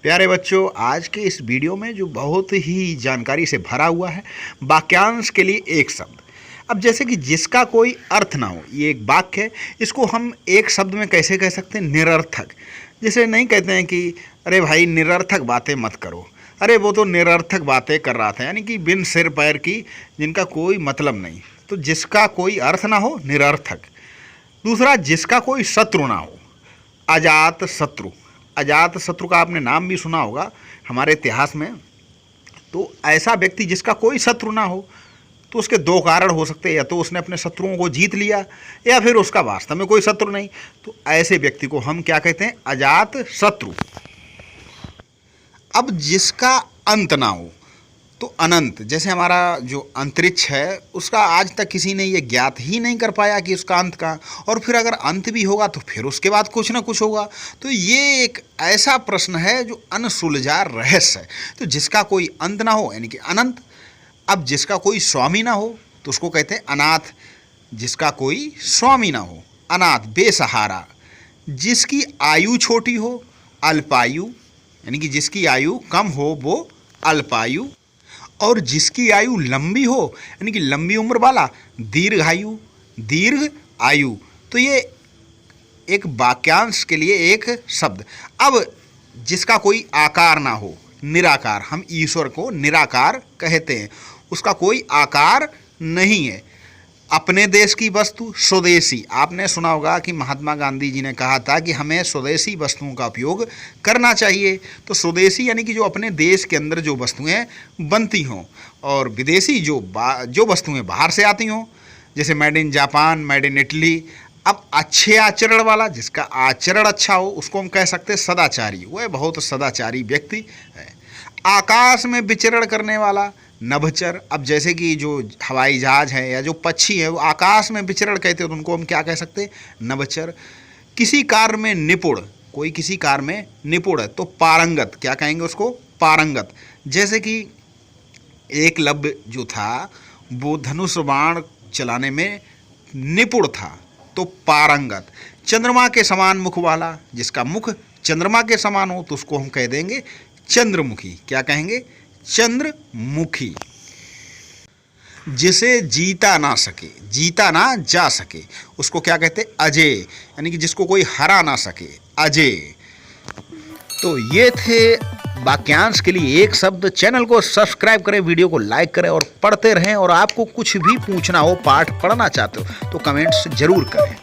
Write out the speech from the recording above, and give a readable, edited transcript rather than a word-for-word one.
प्यारे बच्चों, आज के इस वीडियो में जो बहुत ही जानकारी से भरा हुआ है, वाक्यांश के लिए एक शब्द। अब जैसे कि जिसका कोई अर्थ ना हो, ये एक वाक्य है, इसको हम एक शब्द में कैसे कह सकते हैं? निरर्थक। जैसे नहीं कहते हैं कि अरे भाई निरर्थक बातें मत करो, अरे वो तो निरर्थक बातें कर रहा था, यानी कि बिन सिर पैर की, जिनका कोई मतलब नहीं। तो जिसका कोई अर्थ ना हो, निरर्थक। दूसरा, जिसका कोई शत्रु ना हो, अजात शत्रु। अजात शत्रु का आपने नाम भी सुना होगा हमारे इतिहास में। तो ऐसा व्यक्ति जिसका कोई शत्रु ना हो, तो उसके दो कारण हो सकते हैं, या तो उसने अपने शत्रुओं को जीत लिया, या फिर उसका वास्तव में कोई शत्रु नहीं। तो ऐसे व्यक्ति को हम क्या कहते हैं? अजात शत्रु। अब जिसका अंत ना हो, तो अनंत। जैसे हमारा जो अंतरिक्ष है, उसका आज तक किसी ने ये ज्ञात ही नहीं कर पाया कि उसका अंत का, और फिर अगर अंत भी होगा तो फिर उसके बाद कुछ ना कुछ होगा। तो ये एक ऐसा प्रश्न है जो अनसुलझा रहस्य है। तो जिसका कोई अंत ना हो यानी कि अनंत। अब जिसका कोई स्वामी ना हो, तो उसको कहते हैं अनाथ। जिसका कोई स्वामी ना हो, अनाथ, बेसहारा। जिसकी आयु छोटी हो, अल्पायु, यानी कि जिसकी आयु कम हो वो अल्पायु। और जिसकी आयु लंबी हो, यानी कि लंबी उम्र वाला, दीर्घायु, दीर्घ आयु। तो ये एक वाक्यांश के लिए एक शब्द। अब जिसका कोई आकार ना हो, निराकार। हम ईश्वर को निराकार कहते हैं, उसका कोई आकार नहीं है। अपने देश की वस्तु, स्वदेशी। आपने सुना होगा कि महात्मा गांधी जी ने कहा था कि हमें स्वदेशी वस्तुओं का उपयोग करना चाहिए। तो स्वदेशी यानी कि जो अपने देश के अंदर जो वस्तुएं बनती हों, और विदेशी जो वस्तुएं बाहर से आती हों, जैसे made in Japan, made in Italy. अब अच्छे आचरण वाला, जिसका आचरण अच्छा हो, उसको हम कह सकते हैं सदाचारी। वह बहुत सदाचारी व्यक्ति है। आकाश में विचरण करने वाला, नभचर। अब जैसे कि जो हवाई जहाज है या जो पक्षी है वो आकाश में विचरण कहते हैं, तो उनको हम क्या कह सकते हैं? नभचर। किसी कार्य में निपुण, कोई किसी कार्य में निपुण है तो पारंगत। क्या कहेंगे उसको? पारंगत। जैसे कि एकलव्य जो था वो धनुष बाण चलाने में निपुण था, तो पारंगत। चंद्रमा के समान मुख वाला, जिसका मुख चंद्रमा के समान हो, तो उसको हम कह देंगे चंद्रमुखी। क्या कहेंगे? चंद्रमुखी। जिसे जीता ना सके, जीता ना जा सके, उसको क्या कहते हैं? अजेय, यानी कि जिसको कोई हरा ना सके, अजेय। तो ये थे वाक्यांश के लिए एक शब्द। चैनल को सब्सक्राइब करें, वीडियो को लाइक करें और पढ़ते रहें। और आपको कुछ भी पूछना हो, पाठ पढ़ना चाहते हो, तो कमेंट्स जरूर करें।